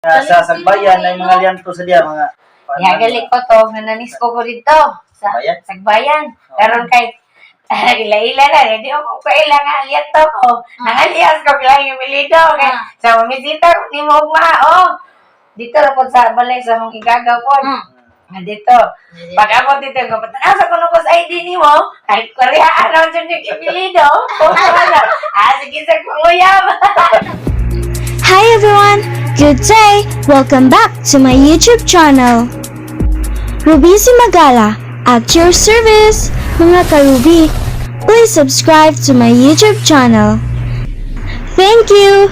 Sa Sagbayan ay mga liyanto sa diya mga Ya gali ko to nanis ko dito sa Sagbayan? Sagbayan. Karon kay ila-ila na di ako kailangan liyanto ko. Nangalias ko kailangan yung milido kay sa mamisita ni mo ma dito ra pod sa balay sa mong igagaw pod. Dito. Pag ako dito ko patanaw sa kuno ko sa ID ni mo kahit koreaan naman dyan yung imilido. Sige sa kuyab. Hi everyone! Good day! Welcome back to my YouTube channel. Ruby Simagala, at your service! Mga ka-Ruby, please subscribe to my YouTube channel. Thank you!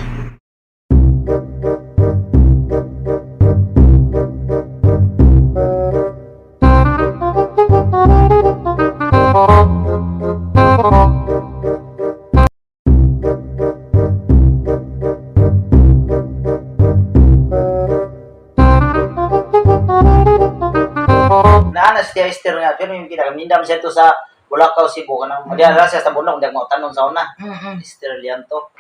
Naanas siya Esther nga pero yung kinakamindam siya to sa Bulacau, Cebu kanang diya siya sa bundok ndag mo tanong sa una. Esther Lianto.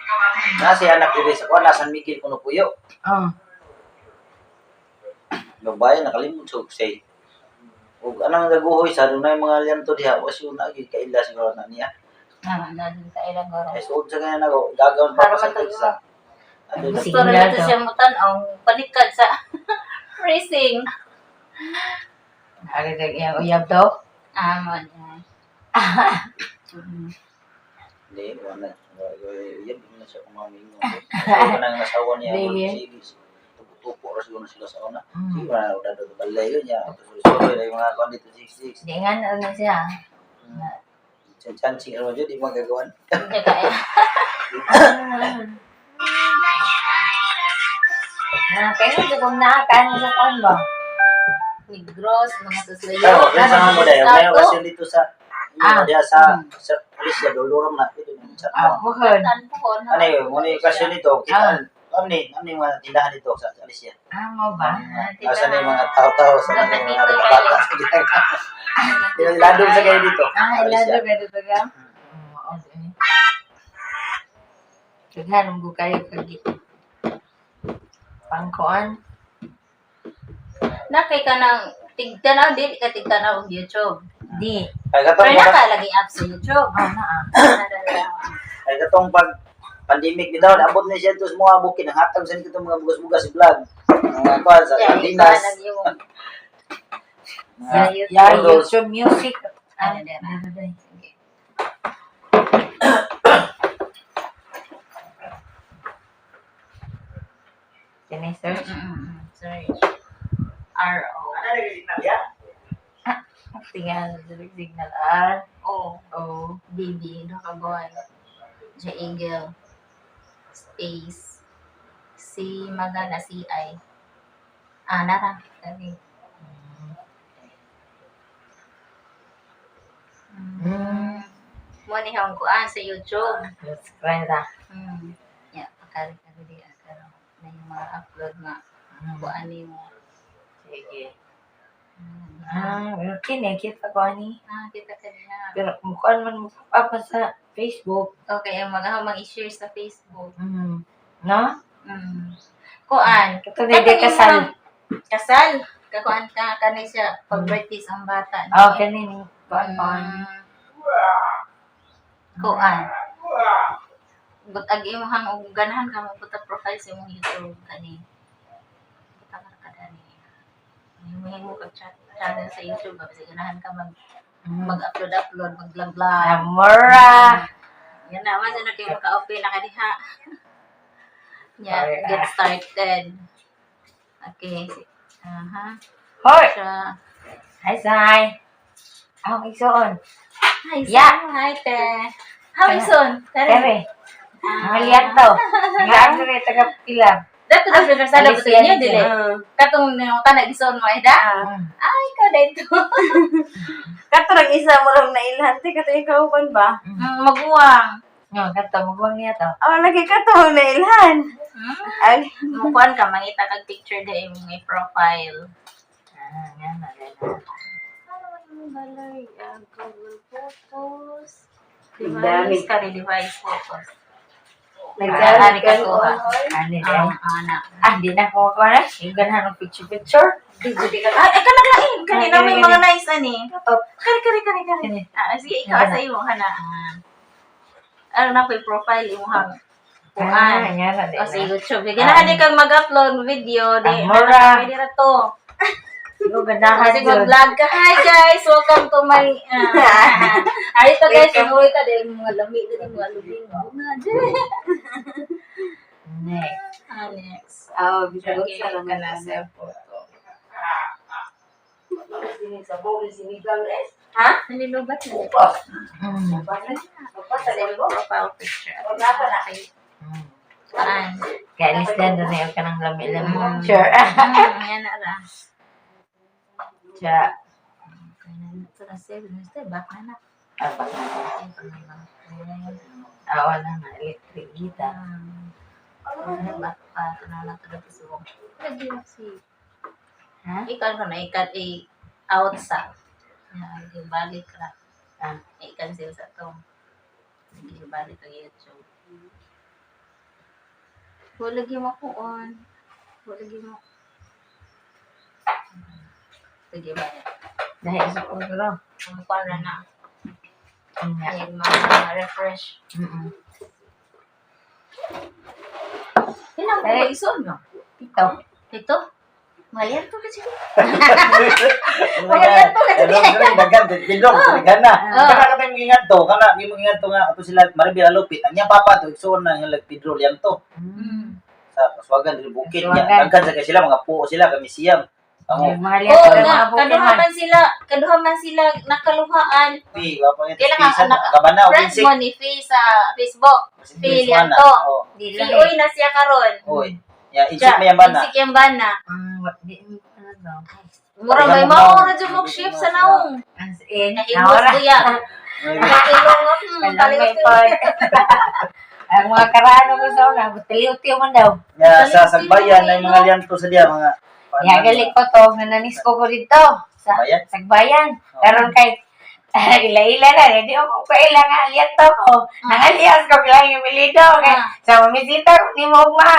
Na si anak diri sa kuan San Miguel kuno puyo. Babae nakalimot so say. Ug anang naguhoy sa dunay mga lianto diha was yun na gid kaila siguro na niya. Nadin sa ilang garo. Ay suod sa kanya nago gagawon pa sa isa. Gusto rin ito siya mutan panikad sa racing. Agad yung uyab daw? Man. Hindi, wala. Yan, hindi na siya kumamingo. So, nang nasawa niya, tupo ras yun sila sa una. Sige, wala na daw balay yun niya. Sorry, na yung mga kuhan dito, 6-6. Hindi nga na siya. Chancing ano dyan, di magagawan. Hindi kaya. Kaya nga kung nakakaan sa kuhan ba? Negros, mga suslayo. Pero, yan sa mga mo dahil. May okasyon dito sa diya sa Alicia, duluram na. Bukan. Ano yun, muna yung okasyon dito. Kita, ano yung mga tindahan dito sa Alicia? Mo ba? Saan yung mga tao-tao, saan yung mga bata. Iladong sa kayo dito. Iladong kayo dito ka? Kaghanong ko kayo kagi. Pangkuan. Nakay ka ng tigtanaw, di ka tigtanaw ng YouTube. Di. Pero nakalagi app sa YouTube. Ay katong pag pandemic bitaw abot ni siya tus mga bukid ang hatag sa nito mga bugas-bugas vlog. Mga kuan sa Pilipinas. YouTube music. Ano din. Sige. Can I search? Search. RO. Ano yung signal ya? Tingnan, signal R. O. BB. Nakabuhay. J. Eagle. Space. C. Magana. CI. Nara. Okay. Muna yung kuan sa YouTube. Subscribe na. Yeah. Pakari-kari di. Na yung mga upload nga. Kuan mo. Sige. Kita ko ani. Kita ka na. Pero mukhang man apa sa Facebook. Okay, mag-i-share sa Facebook. No? Kuan. Ito hindi kasal. Kasal. Kakuan ka kanay siya pag-birthday ang bata. Kanini. Kuan. Kuan. But imong og ganahan ka mo puta profile sa imong YouTube kani. Puta ka dani. Mo ka channel sa YouTube kasi ganahan ka mag-upload, mag-vlog. Amora. Yan naman sa kayo maka-open na kadiha. Get started. Okay. Hoy. Hi, Sai. Igsoon. Hi, Hi, te. How is on? Tere. Malian to. Nga rin taga-pila. Dato na sa labo sa inyo, dili. Katong nang tanak ison mo ida. Ay, ikaw dito. Kato isa mo lang nailhante kato ikaw ba? Maguwang. Kato magwang niya to. Lagi kato nailhan. Ay, mukuan ka mangita kag picture di imong profile. Yan na. Balay, Google Photos. Dami. Device photos. Nagjalan ka ko. Ani din. Ana. Di na ko ko na. Yung ganahan ng picture. Di ka. Ay, ka naglain. Kanina may mga nice ani. Kari. Kani. Sige, ikaw sa imo hana. Ano na ko profile imo hang. Kuan. Nga na din. O sa YouTube. Ganahan kang mag-upload video. Di, Mura. pwede na to. Yung ganahan Kasi yun. mag-vlog ka. Hi guys! Welcome to my... Arito guys, sinuwi ka din mga lamig din mga lubing. Next. Next. Bisa Okay, sa ka na sa photo. Ha? Nanilubat na. Kasi profile picture. Saan? Kaya alis din doon na yung kanang lami-lami. Sure. Yan na ra. Siya. Ito na save. Back na na. Awa na na. Electric gita. Back pa. Ito na lang ito na pisuwang. Lagi na si... Ha? Ikan ko na. Ikan out sa... balik ka. I-cancel sa to. Balik ang YouTube. Lagi mo ko on. Lagi mo. Lagi ba? Dahil sa pagkaro. Ang para na. Nga. Ayun, ma-refresh. Ilang ko Dahil- iso, no? Ito. Ito? Malian to kasi. Dagan pindong kana. Kana ka tayong ingat to, kana imo ingat to nga ato sila Maribel Alupit. Ang iya papa to igsoon na nga Pedro liam to. Sa Paswagan di bukid niya. Paswagan. Daghan sa kay sila mga puo sila kami siyam. Yung Amo mga liyan Oo sa nga, mga Pokemon. kaduha man sila nakaluhaan. pi wa pa Kailan nga ka anak? kabana o Friends pinsik. mo ni Faye sa Facebook. Faye yan to. Oh, Di Si lang Uy na siya karon. oy. Ya insik may bana. Insik yung bana. Ano daw? Mura may maura dyan mag-shift sa naong. As in, Naimos naora. ko yan. Nakilong mo. Walang may pod. Ang mga karano ko sa una, butiliw-tiw man daw. Ya sa Sagbayan ay mga liyan to sa diya mga Yagaling ko to, nananis ko dito. Sa Sagbayan? Sagbayan. Karon kay ila-ila na, hindi ako kailangan aliat to ko. Nangalias ko kailangan yung milido. Kay sa mamisita ko, ni mo ma,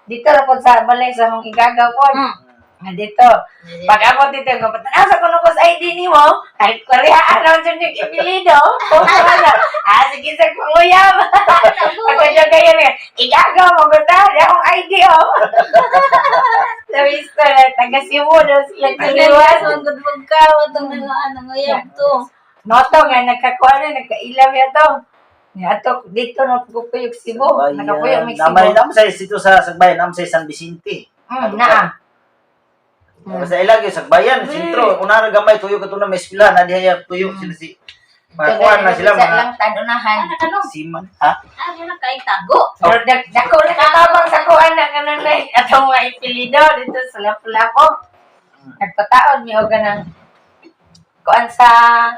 dito na po sa balay sa mong igagaw po. Dito. Pag ako dito, kapatanasan ko nung ID ni mo, kahit koreaan naman dyan yung ipilido. Sige sa panguyam. Pagka dyan kayo nga, igagaw mo ko ta, di akong ID Sabi ko na, taga-simu daw sila tiniwas. Magudbog ka. Itong ano ngayon to. Noto nga, nagkakuha na, nagkailaw yan to. Nga to, dito na pupuyog Cebu. Nakapuyog may Namay Cebu. nam sa dito sa Sagbayan, nam sa San Vicente. Naa. Sa ilag yung Sagbayan, sentro, una na gamay tuyo ka na may eskwela na diya tuyo sila si Markuan na sila Bisa mga lang tadunahan. Ano? siman, ha? Yan ang kain tago. Pero dako nakatabang sa kuan na kanan na atong mga ipilido dito sa Lapu-Lapu. Nagpataon mi og ganang kuan sa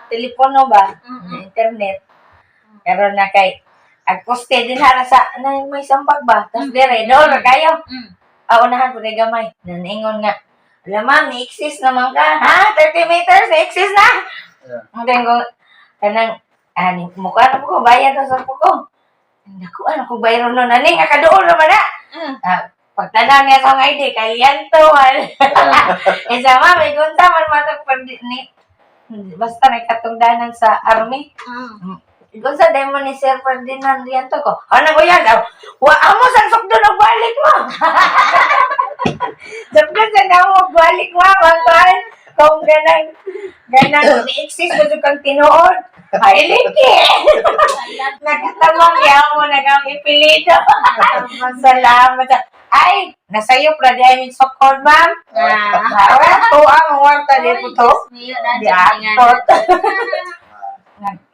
telepono ba, internet. Karon na kay agposte din hara sa na may sambag ba. Tas dire do ra kayo. Unahan ko na gamay. Naningon nga. Alam ma'am, ni-exist naman ka. Ha? 30 meters, na-exist na. Ang ko, kanang, mukha na po ko, bayad na sa po ko. Naku, ano ko bayro nun, aning, akadoon naman na. Pagtanaw niya sa mga ID, kaliyan to, sa ma'am, may gunta man matag basta may katungdanan sa army. Gunta, dahil mo ni Sir Ferdinand liyan to ko. Ano ko yan? Amo, sansok doon, balik mo. Sabihan sa namo, balik mo, magkain. Kung ganang, ni-exist mo doon kang tinuod. Ay, liki! Nakatamang yaw mo na kang ipilido. Salamat. Ay, nasayo pra di ay sokod, ma'am. To ang warta di po to. Di akot.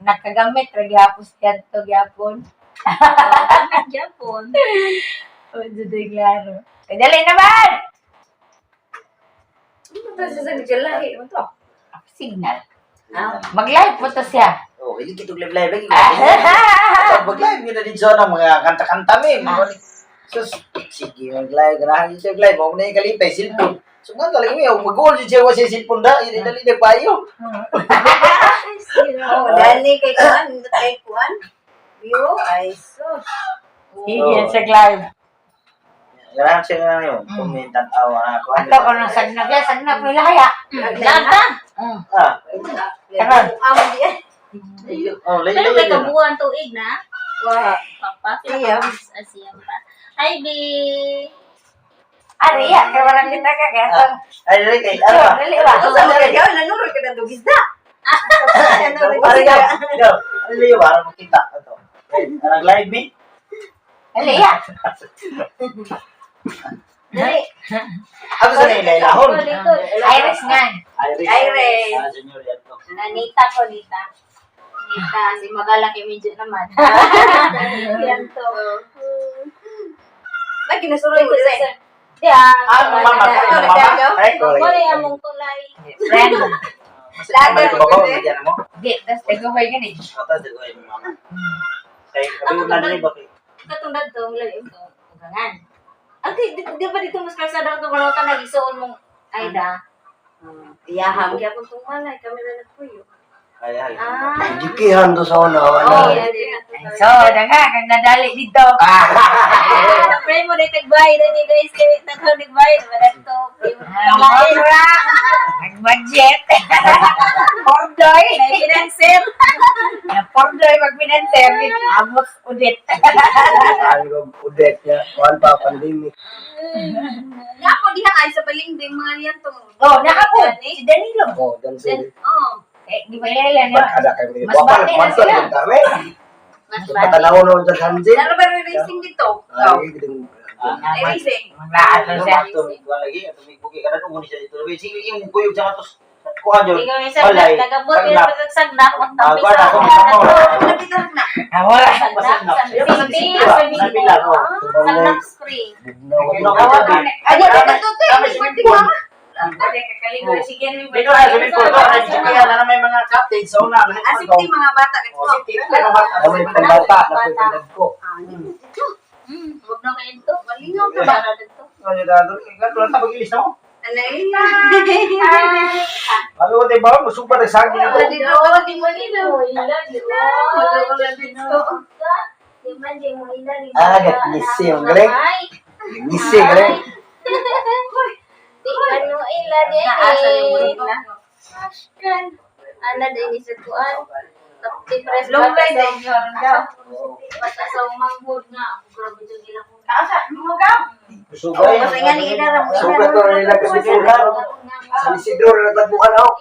Nakagamit, ragyapos yan to, gyapon. Japon. O, judoy klaro. Ay, dali naman! Ano to sa lahi mo to? Signal. Mag-live mo to siya. Oh, hindi kitog live lagi. Mag-live yun na din sa mga kanta-kanta mi. Sus, sige mag-live. Ganahan yun siya live. Huwag na yung kalipay, cellphone. So nga talaga mi, mag-goal yun siya sa cellphone da. Yun dali na payo. Dali kay kuan, View, ay sus. Sige, sa live. Ganahan siya nga yun. Kumintan awa ako. Ato ko nang sagnag ya, sagnag mo lahaya. Lata. Ah. Karon. Amo di eh. Oh, Pero may kabuuan tuig na. Wa. Papa, Siyam. Siyam pa. Hi, B. Ari ya, kaya walang kita ka kaya to. Ay, dali kay. Yo, dali ba? Sa mga yaw nanuro ka na dugis na. Ano yaw? Yaw. Ano yaw? Para makita. Ito. Nag-live me? Dali ya. Dali. Ako sa nilahon. Iris nga. Iris. Ah, senyor yan to. Nita ko, Nita. Nita, si Magala kay Medyo naman. Yan to. Lagi na suroy mo dire. Ah, mama. Ay, Ako ko. rin among tulay. Friend. Lagi ko ba diyan mo? Di, tas taguhoy gani. Ata sa ko yung mama. Kay kabi na dali ba kay. Katungdad to, mulai ito. Ugangan. Di ba dito mas kalsada ito, wala ka nag-isuon mong Aida? Iyaham kaya kung tumalay kami na nagpuyo. Ay ay. Jikihan to sa una. Oh, Wala. So, daga kang nadali dito. pray mo na tagbayad ni guys, kaya nagbayad mo na ito. Nag-budget. Pordoy. Financer. Pordoy mag-financer. Abot udit. Ay, udet niya. Kuhan pa, pandemic. Ako diha ay sa balingding mga yan to. Oh, nakapod. Si Danilo. Oh, dan sila. Oh, Eh, di ba ilan Ba't na? ada kami? Mas Wapal, bati na mantul sila. yung kami. mas Patanawon naman sa Sanjin. Ano ba racing dito? Ay, giting. Racing. Maglaan na siya. Ito lagi at may buki kada mo ni siya dito. Sige, yung kuyog sa atos. Kuha jud. ikaw isa nagabot yung pagsagdak at tampis Kuha na ako. Nandito na. Awala. Sagdak spring. Ay, dito to. Pwede mo. Ada kakaligo. Sige, Dito na sa ko to. Kaya na may mga cottage sa una. Asik ti mga bata Oh, nito. sige na bata. Kami pambata, napipinag ko. Huwag na kayo ito. Malingaw ka ba? Ano dado? Ikaw lang ta pag-ilis mo. Anay. Ano ko tayo ba? Super na sagi na to. Di malinaw. Ah, ngisi. Ang galing. Ngisi, galing. Ano ila di Naasa yung eh. na. Kan. Ana din sa kuan. Tapos press Lumlay din yun. Basta sa manghod nga. Grabe jud ila ko. Kaasa, mo ka? Sugay. Kasi nga ni Ida Sugat ko na nila kasi sugat. Sa Isidro na nagbukan ako.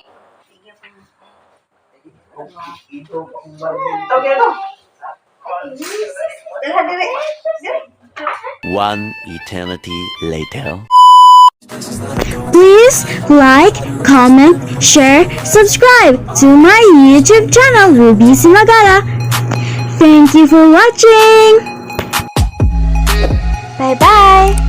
Ito, Ito kaya to. Dala dire. One eternity later. Please like, comment, share, subscribe to my YouTube channel, Ruby Simagala. Thank you for watching. Bye bye.